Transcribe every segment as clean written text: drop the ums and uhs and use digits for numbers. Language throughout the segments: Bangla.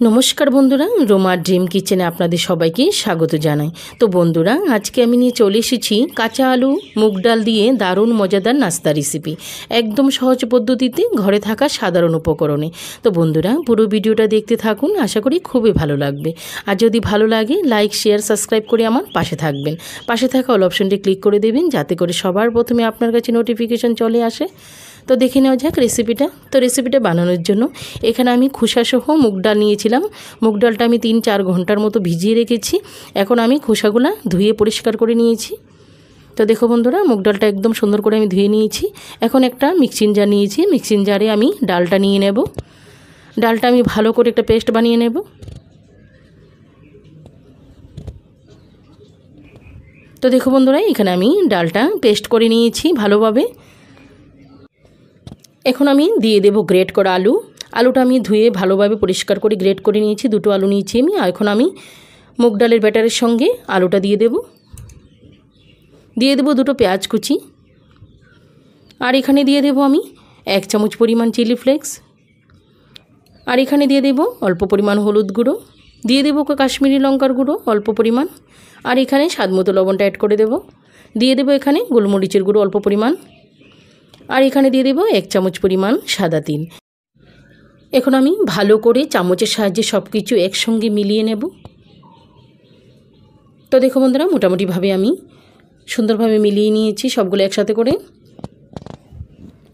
নমস্কার বন্ধুরা, রোমা ড্রিম কিচেনে আপনাদের সবাইকে স্বাগত জানাই। তো বন্ধুরা, আজকে আমি নিয়ে চলে এসেছি কাঁচা আলু মুগ ডাল দিয়ে দারুণ মজাদার নাস্তা রেসিপি, একদম সহজ পদ্ধতিতে ঘরে থাকা সাধারণ উপকরণে। তো বন্ধুরা, পুরো ভিডিওটা দেখতে থাকুন, আশা করি খুবই ভালো লাগবে। আর যদি ভালো লাগে লাইক শেয়ার সাবস্ক্রাইব করে আমার পাশে থাকবেন। পাশে থাকা অল অপশনটি ক্লিক করে দেবেন, যাতে করে সবার প্রথমে আপনার কাছে নোটিফিকেশন চলে আসে। তো দেখে নেওয়া যাক রেসিপিটা। তো রেসিপিটা বানানোর জন্য এখানে আমি খোসাসহ মুগ ডাল নিয়েছিলাম। মুগ ডালটা আমি 3-4 ঘন্টার মতো ভিজিয়ে রেখেছি। এখন আমি খোসাগুলো ধুয়ে পরিষ্কার করে নিয়েছি। তো দেখো বন্ধুরা, মুগ ডালটা একদম সুন্দর করে আমি ধুয়ে নিয়েছি। এখন একটা মিক্সিং জার নিয়েছি, মিক্সিং জারে আমি ডালটা নিয়ে নেব। ডালটা আমি ভালো করে একটা পেস্ট বানিয়ে নেব। তো দেখো বন্ধুরা, এখানে আমি ডালটা পেস্ট করে নিয়েছি ভালোভাবে। এখন আমি দিয়ে দেব গ্রেট করা আলু। আলুটা আমি ধুয়ে ভালোভাবে পরিষ্কার করে গ্রেট করে নিয়েছি। 2টো আলু নিয়েছি আমি। এখন আমি মুগ ডালের ব্যাটারের সঙ্গে আলুটা দিয়ে দেব। 2টো পেঁয়াজ কুচি। আর এখানে দিয়ে দেব আমি 1 চামচ পরিমাণ চিলি ফ্লেক্স। আর এখানে দিয়ে দেব অল্প পরিমাণ হলুদ গুঁড়ো, দিয়ে দেব কাশ্মীরি লঙ্কার গুঁড়ো অল্প পরিমাণ। আর এখানে স্বাদমতো লবণটা অ্যাড করে দেব। দিয়ে দেব এখানে গোলমরিচের গুঁড়ো অল্প পরিমাণ। আর এখানে দিয়ে দেব 1 চামচ পরিমাণ সাদা তিল। এখন আমি ভালো করে চামচের সাহায্যে সব কিছু একসঙ্গে মিলিয়ে নেব। তো দেখো বন্ধুরা, মোটামুটিভাবে আমি সুন্দরভাবে মিলিয়ে নিয়েছি সবগুলো একসাথে করে।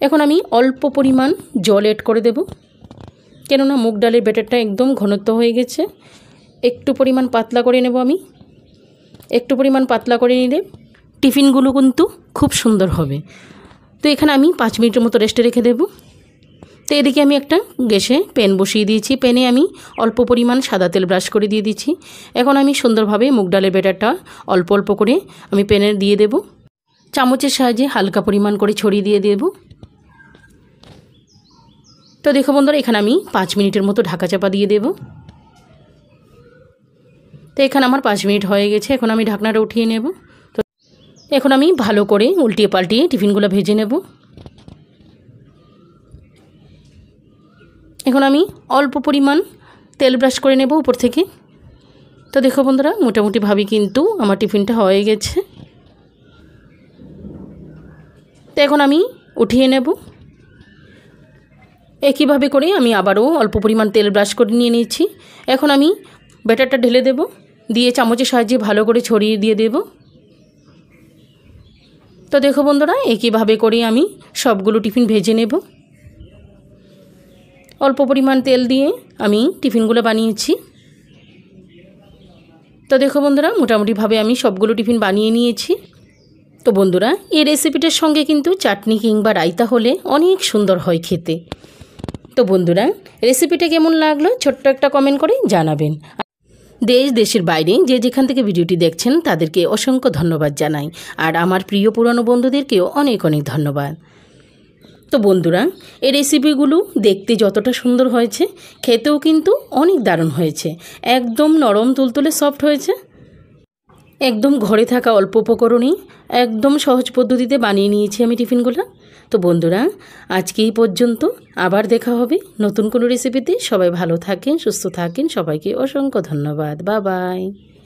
এখন আমি অল্প পরিমাণ জল অ্যাড করে দেব, কেননা মুগ ডালের ব্যাটারটা একদম ঘনত্ব হয়ে গেছে। একটু পরিমাণ পাতলা করে নেব আমি। একটু পরিমাণ পাতলা করে নিলে টিফিনগুলো কিন্তু খুব সুন্দর হবে। তো এখানে আমি 5 মিনিটের মতো রেস্টে রেখে দেব। তো এদিকে আমি একটা গ্যাসে প্যান বসিয়ে দিয়েছি। প্যানে আমি অল্প পরিমাণ সাদা তেল ব্রাশ করে দিয়ে দিচ্ছি। এখন আমি সুন্দরভাবে মুগ ডালের ব্যাটারটা অল্প অল্প করে আমি প্যানে দিয়ে দেব। চামচের সাহায্যে হালকা পরিমাণ করে ছড়িয়ে দিয়ে দেব। তো দেখো বন্ধুরা, এখানে আমি 5 মিনিটের মতো ঢাকা চাপা দিয়ে দেব। তো এখানে আমার 5 মিনিট হয়ে গেছে। এখন আমি ঢাকনাটা উঠিয়ে নেব। তো এখন আমি ভালো করে উল্টিয়ে পাল্টিয়ে টিফিনগুলো ভেজে নেব। এখন আমি অল্প পরিমাণ তেল ব্রাশ করে নেব উপর থেকে। তো দেখো বন্ধুরা, মোটামুটিভাবে কিন্তু আমার টিফিনটা হয়ে গেছে। তো এখন আমি উঠিয়ে নেব। একইভাবে করে আমি আবারও অল্প পরিমাণ তেল ব্রাশ করে নিয়ে নিয়েছি। এখন আমি ব্যাটারটা ঢেলে দেব, দিয়ে চামচের সাহায্যে ভালো করে ছড়িয়ে দিয়ে দেব। তো দেখো বন্ধুরা, একইভাবে করে আমি সবগুলো টিফিন ভেজে নেব। অল্প পরিমাণ তেল দিয়ে আমি টিফিনগুলো বানিয়েছি। তো দেখো বন্ধুরা, মোটামুটিভাবে আমি সবগুলো টিফিন বানিয়ে নিয়েছি। তো বন্ধুরা, এই রেসিপিটার সঙ্গে কিন্তু চাটনি কিংবা রায়তা হলে অনেক সুন্দর হয় খেতে। তো বন্ধুরা, রেসিপিটা কেমন লাগলো ছোট্ট একটা কমেন্ট করে জানাবেন। দেশের বাইরে যে যেখান থেকে ভিডিওটি দেখছেন তাদেরকে অসংখ্য ধন্যবাদ জানাই। আর আমার প্রিয় পুরানো বন্ধুদেরকেও অনেক অনেক ধন্যবাদ। তো বন্ধুরা, এই রেসিপিগুলো দেখতে যতটা সুন্দর হয়েছে, খেতেও কিন্তু অনেক দারুণ হয়েছে। একদম নরম তুলতুলে সফট হয়েছে। একদম ঘরে থাকা অল্প উপকরণেই একদম সহজ পদ্ধতিতে বানিয়ে নিয়েছি আমি টিফিনগুলো। তো বন্ধুরা, আজকে এই পর্যন্ত। আবার দেখা হবে নতুন কোনো রেসিপিতে। সবাই ভালো থাকেন, সুস্থ থাকেন। সবাইকে অসংখ্য ধন্যবাদ। Bye bye.